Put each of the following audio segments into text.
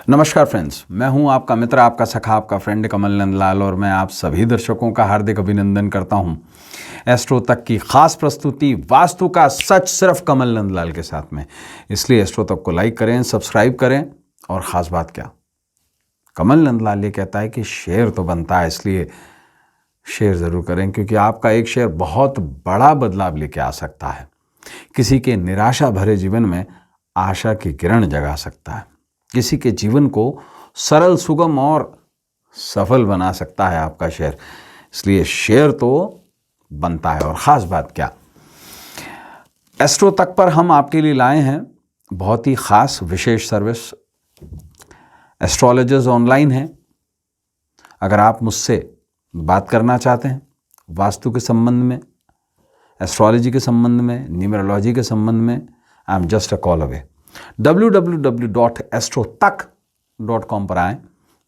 नमस्कार फ्रेंड्स, मैं हूं आपका मित्र, आपका सखा, आपका फ्रेंड कमल नंदलाल और मैं आप सभी दर्शकों का हार्दिक अभिनंदन करता हूं एस्ट्रो तक की खास प्रस्तुति वास्तु का सच सिर्फ कमल नंदलाल के साथ में। इसलिए एस्ट्रो तक को लाइक करें, सब्सक्राइब करें और ख़ास बात क्या, कमल नंदलाल ये कहता है कि शेयर तो बनता है, इसलिए शेयर ज़रूर करें क्योंकि आपका एक शेयर बहुत बड़ा बदलाव लेके आ सकता है। किसी के निराशा भरे जीवन में आशा की किरण जगा सकता है, किसी के जीवन को सरल, सुगम और सफल बना सकता है आपका शेयर। इसलिए शेयर तो बनता है। और ख़ास बात क्या, एस्ट्रो तक पर हम आपके लिए लाए हैं बहुत ही ख़ास विशेष सर्विस। एस्ट्रोलॉजर्स ऑनलाइन हैं। अगर आप मुझसे बात करना चाहते हैं वास्तु के संबंध में, एस्ट्रोलॉजी के संबंध में, न्यूमरोलॉजी के संबंध में, I am just a call away. www.astrotak.com पर आएँ,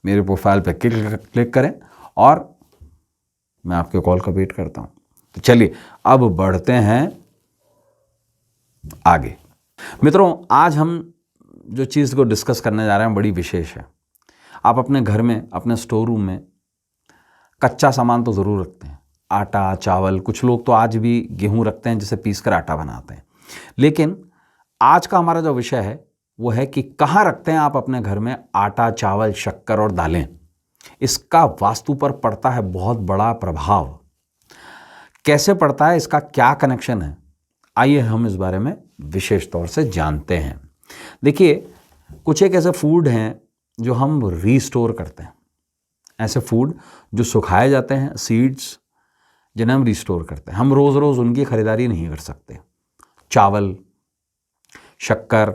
मेरे प्रोफाइल पर क्लिक करें और मैं आपके कॉल का वेट करता हूं। तो चलिए अब बढ़ते हैं आगे। मित्रों, आज हम जो चीज़ को डिस्कस करने जा रहे हैं बड़ी विशेष है। आप अपने घर में, अपने स्टोर रूम में कच्चा सामान तो ज़रूर रखते हैं, आटा, चावल, कुछ लोग तो आज भी गेहूं रखते हैं जिसे पीस कर आटा बनाते हैं। लेकिन आज का हमारा जो विषय है वो है कि कहाँ रखते हैं आप अपने घर में आटा, चावल, शक्कर और दालें। इसका वास्तु पर पड़ता है बहुत बड़ा प्रभाव। कैसे पड़ता है, इसका क्या कनेक्शन है, आइए हम इस बारे में विशेष तौर से जानते हैं। देखिए, कुछ एक ऐसे फूड हैं जो हम रीस्टोर करते हैं, ऐसे फूड जो सुखाए जाते हैं, सीड्स जिन्हें हम रीस्टोर करते हैं। हम रोज़ रोज़ उनकी खरीदारी नहीं कर सकते। चावल, शक्कर,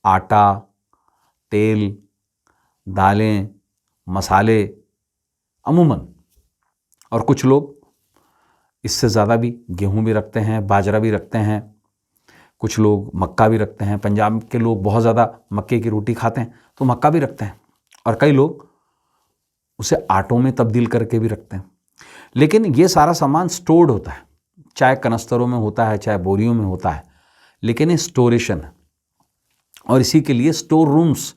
आटा, तेल, दालें, मसाले अमूमन, और कुछ लोग इससे ज़्यादा भी गेहूं भी रखते हैं, बाजरा भी रखते हैं, कुछ लोग मक्का भी रखते हैं। पंजाब के लोग बहुत ज़्यादा मक्के की रोटी खाते हैं तो मक्का भी रखते हैं, और कई लोग उसे आटों में तब्दील करके भी रखते हैं। लेकिन ये सारा सामान स्टोर्ड होता है, चाहे कनस्तरों में होता है, चाहे बोरियों में होता है, लेकिन ये स्टोरेशन है और इसी के लिए स्टोर रूम्स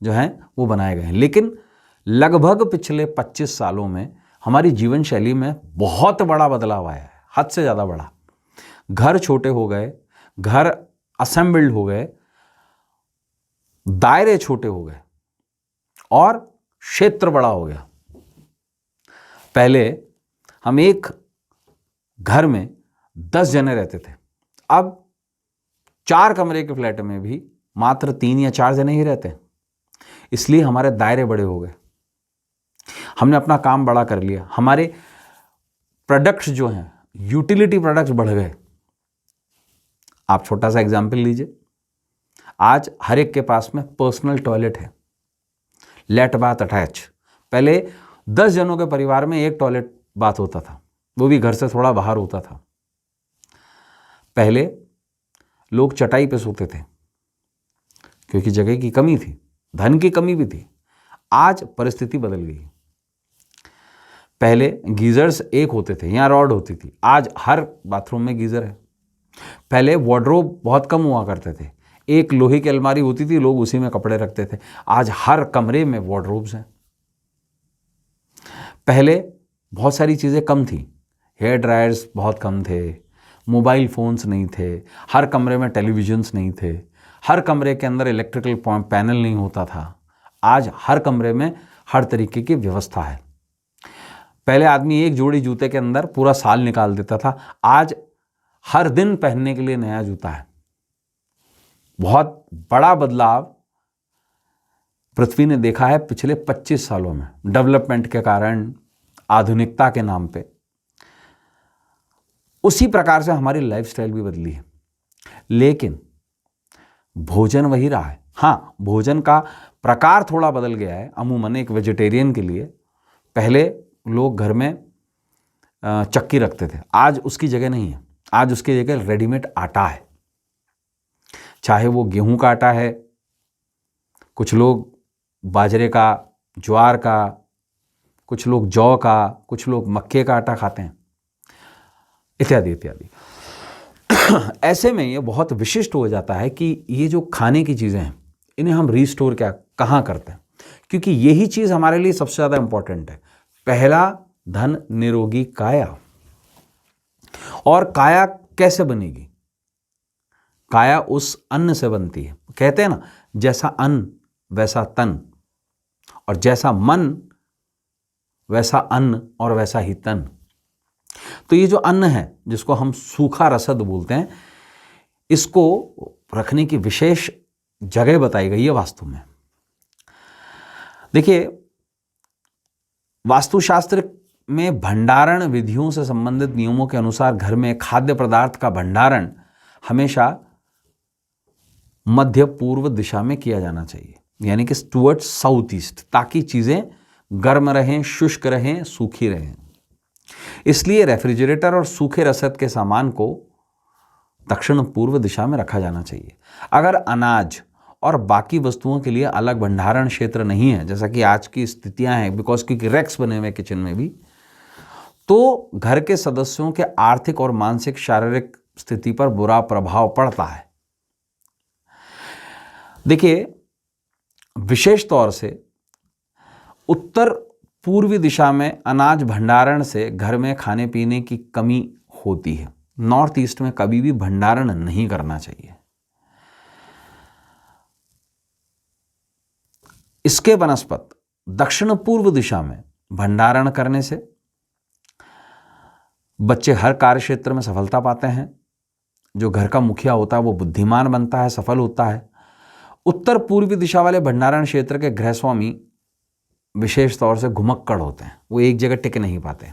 जो हैं वो बनाए गए हैं। लेकिन लगभग पिछले 25 सालों में हमारी जीवन शैली में बहुत बड़ा बदलाव आया है, हद से ज़्यादा बड़ा। घर छोटे हो गए, घर असेंबल्ड हो गए, दायरे छोटे हो गए और क्षेत्र बड़ा हो गया। पहले हम एक घर में 10 जने रहते थे, अब 4 कमरे के फ्लैट में भी मात्र 3 या 4 जने ही रहते हैं। इसलिए हमारे दायरे बड़े हो गए, हमने अपना काम बड़ा कर लिया, हमारे प्रोडक्ट्स जो हैं, यूटिलिटी प्रोडक्ट्स बढ़ गए। आप छोटा सा एग्जाम्पल लीजिए, आज हर एक के पास में पर्सनल टॉयलेट है, लेट बाथ अटैच। पहले 10 जनों के परिवार में एक टॉयलेट बाथ होता था, वो भी घर से थोड़ा बाहर होता था। पहले लोग चटाई पे सोते थे क्योंकि जगह की कमी थी, धन की कमी भी थी। आज परिस्थिति बदल गई। पहले गीजर्स एक होते थे, यहाँ रॉड होती थी, आज हर बाथरूम में गीजर है। पहले वार्डरोब बहुत कम हुआ करते थे, एक लोहे की अलमारी होती थी, लोग उसी में कपड़े रखते थे। आज हर कमरे में वार्डरोब्स हैं। पहले बहुत सारी चीज़ें कम थी, हेयर ड्रायर्स बहुत कम थे, मोबाइल फ़ोन्स नहीं थे, हर कमरे में टेलीविजन्स नहीं थे, हर कमरे के अंदर इलेक्ट्रिकल पैनल नहीं होता था। आज हर कमरे में हर तरीके की व्यवस्था है। पहले आदमी एक जोड़ी जूते के अंदर पूरा साल निकाल देता था, आज हर दिन पहनने के लिए नया जूता है। बहुत बड़ा बदलाव पृथ्वी ने देखा है पिछले 25 सालों में, डेवलपमेंट के कारण, आधुनिकता के नाम पे। उसी प्रकार से हमारी लाइफस्टाइल भी बदली है, लेकिन भोजन वही रहा है। हाँ, भोजन का प्रकार थोड़ा बदल गया है। अमूमन एक वेजिटेरियन के लिए पहले लोग घर में चक्की रखते थे, आज उसकी जगह नहीं है। आज उसकी जगह रेडीमेड आटा है, चाहे वो गेहूं का आटा है, कुछ लोग बाजरे का, ज्वार का, कुछ लोग जौ का, कुछ लोग मक्के का आटा खाते हैं, इत्यादि इत्यादि। ऐसे में ये बहुत विशिष्ट हो जाता है कि ये जो खाने की चीज़ें हैं इन्हें हम रीस्टोर क्या कहाँ करते हैं, क्योंकि यही चीज हमारे लिए सबसे ज्यादा इंपॉर्टेंट है। पहला, धन निरोगी काया। और काया कैसे बनेगी? काया उस अन्न से बनती है। कहते हैं ना, जैसा अन्न वैसा तन, और जैसा मन वैसा अन्न और वैसा ही तन। तो ये जो अन्न है, जिसको हम सूखा रसद बोलते हैं, इसको रखने की विशेष जगह बताई गई है वास्तु में। देखिए, वास्तुशास्त्र में भंडारण विधियों से संबंधित नियमों के अनुसार घर में खाद्य पदार्थ का भंडारण हमेशा मध्य पूर्व दिशा में किया जाना चाहिए, यानी कि टुवर्ड्स साउथ ईस्ट, ताकि चीजें गर्म रहें, शुष्क रहें, सूखी रहें। इसलिए रेफ्रिजरेटर और सूखे रसद के सामान को दक्षिण पूर्व दिशा में रखा जाना चाहिए। अगर अनाज और बाकी वस्तुओं के लिए अलग भंडारण क्षेत्र नहीं है, जैसा कि आज की स्थितियां हैं, बिकॉज क्योंकि रैक्स बने हुए किचन में भी, तो घर के सदस्यों के आर्थिक और मानसिक शारीरिक स्थिति पर बुरा प्रभाव पड़ता है। देखिए, विशेष तौर से उत्तर पूर्वी दिशा में अनाज भंडारण से घर में खाने पीने की कमी होती है। नॉर्थ ईस्ट में कभी भी भंडारण नहीं करना चाहिए। इसके बनस्पत दक्षिण पूर्व दिशा में भंडारण करने से बच्चे हर कार्य क्षेत्र में सफलता पाते हैं। जो घर का मुखिया होता है वो बुद्धिमान बनता है, सफल होता है। उत्तर पूर्वी दिशा वाले भंडारण क्षेत्र के गृहस्वामी विशेष तौर से घुमक्कड़ होते हैं, वो एक जगह टिक नहीं पाते,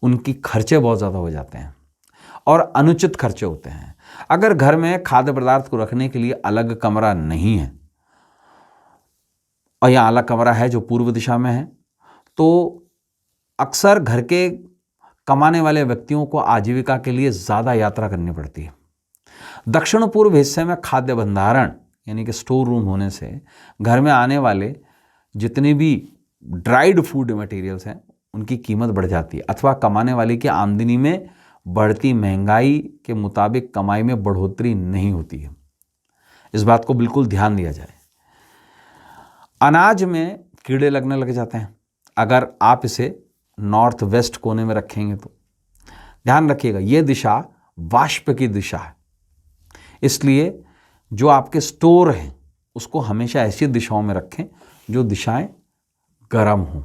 उनकी खर्चे बहुत ज़्यादा हो जाते हैं और अनुचित खर्चे होते हैं। अगर घर में खाद्य पदार्थ को रखने के लिए अलग कमरा नहीं है, और यहाँ अलग कमरा है जो पूर्व दिशा में है, तो अक्सर घर के कमाने वाले व्यक्तियों को आजीविका के लिए ज़्यादा यात्रा करनी पड़ती है। दक्षिण पूर्व हिस्से में खाद्य भंडारण यानी कि स्टोर रूम होने से घर में आने वाले जितने भी ड्राइड फूड मटेरियल्स हैं उनकी कीमत बढ़ जाती है, अथवा कमाने वाले की आमदनी में बढ़ती महंगाई के मुताबिक कमाई में बढ़ोतरी नहीं होती है। इस बात को बिल्कुल ध्यान दिया जाए। अनाज में कीड़े लगने लग जाते हैं अगर आप इसे नॉर्थ वेस्ट कोने में रखेंगे तो। ध्यान रखिएगा, यह दिशा वाष्प की दिशा है, इसलिए जो आपके स्टोर हैं उसको हमेशा ऐसी दिशाओं में रखें जो दिशाएं गर्म हों।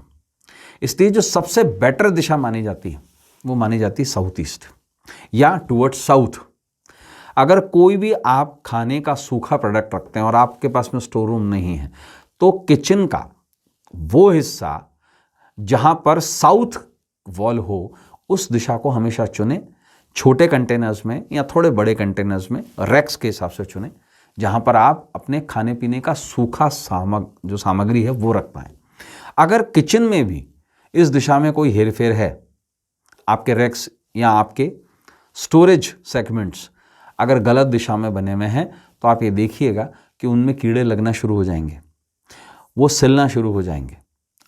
इसलिए जो सबसे बेटर दिशा मानी जाती है वो मानी जाती है साउथ ईस्ट या टुवर्ड्स साउथ। अगर कोई भी आप खाने का सूखा प्रोडक्ट रखते हैं और आपके पास में स्टोर रूम नहीं है, तो किचन का वो हिस्सा जहां पर साउथ वॉल हो उस दिशा को हमेशा चुने। छोटे कंटेनर्स में या थोड़े बड़े कंटेनर्स में रैक्स के हिसाब से चुने, जहां पर आप अपने खाने पीने का सूखा जो सामग्री है वो रख पाएं। अगर किचन में भी इस दिशा में कोई हेरफेर है, आपके रैक्स या आपके स्टोरेज सेगमेंट्स अगर गलत दिशा में बने हुए हैं, तो आप ये देखिएगा कि उनमें कीड़े लगना शुरू हो जाएंगे, वो सिलना शुरू हो जाएंगे।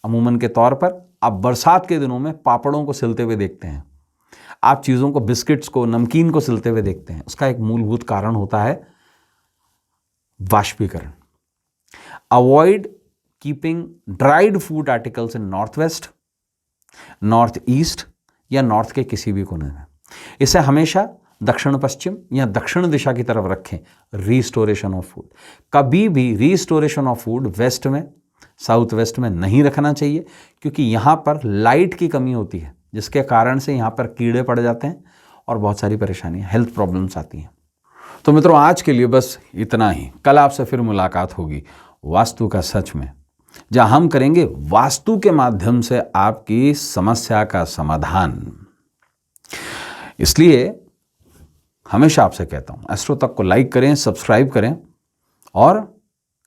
अमूमन के तौर पर आप बरसात के दिनों में पापड़ों को सिलते हुए देखते हैं, आप चीज़ों को, बिस्किट्स को, नमकीन को सिलते हुए देखते हैं। उसका एक मूलभूत कारण होता है वाष्पीकरण। Avoid keeping dried food articles इन नॉर्थ वेस्ट, नॉर्थ ईस्ट या नॉर्थ के किसी भी कोने में। इसे हमेशा दक्षिण पश्चिम या दक्षिण दिशा की तरफ रखें। रीस्टोरेशन ऑफ फूड, कभी भी रीस्टोरेशन ऑफ फूड वेस्ट में, साउथ वेस्ट में नहीं रखना चाहिए, क्योंकि यहाँ पर लाइट की कमी होती है, जिसके कारण से यहाँ पर कीड़े पड़ जाते हैं और बहुत सारी परेशानियाँ, हेल्थ प्रॉब्लम्स आती हैं। तो मित्रों, आज के लिए बस इतना ही। कल आपसे फिर मुलाकात होगी वास्तु का सच में, जहाँ हम करेंगे वास्तु के माध्यम से आपकी समस्या का समाधान। इसलिए हमेशा आपसे कहता हूँ, एस्ट्रो तक को लाइक करें, सब्सक्राइब करें, और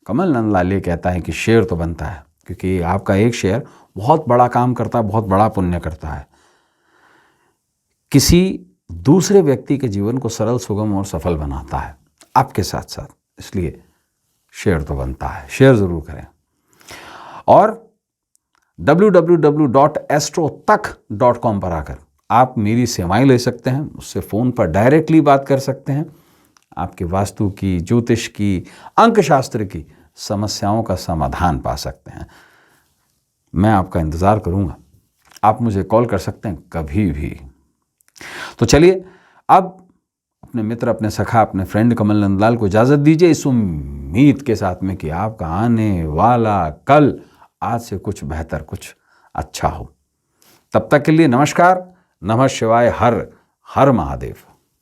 कमल नंद लाले कहता है कि शेयर तो बनता है, क्योंकि आपका एक शेयर बहुत बड़ा काम करता है, बहुत बड़ा पुण्य करता है, किसी दूसरे व्यक्ति के जीवन को सरल, सुगम और सफल बनाता है आपके साथ साथ। इसलिए शेयर तो बनता है, शेयर जरूर करें। और www.astrotak.com पर आकर आप मेरी सेवाएं ले सकते हैं, उससे फ़ोन पर डायरेक्टली बात कर सकते हैं, आपके वास्तु की, ज्योतिष की, अंक शास्त्र की समस्याओं का समाधान पा सकते हैं। मैं आपका इंतज़ार करूँगा, आप मुझे कॉल कर सकते हैं कभी भी। तो चलिए अब अपने मित्र, अपने सखा, अपने फ्रेंड कमल नंदलाल को इजाज़त दीजिए, इस उम्मीद के साथ में कि आपका आने वाला कल आज से कुछ बेहतर, कुछ अच्छा हो। तब तक के लिए नमस्कार, नमः शिवाय, हर हर महादेव।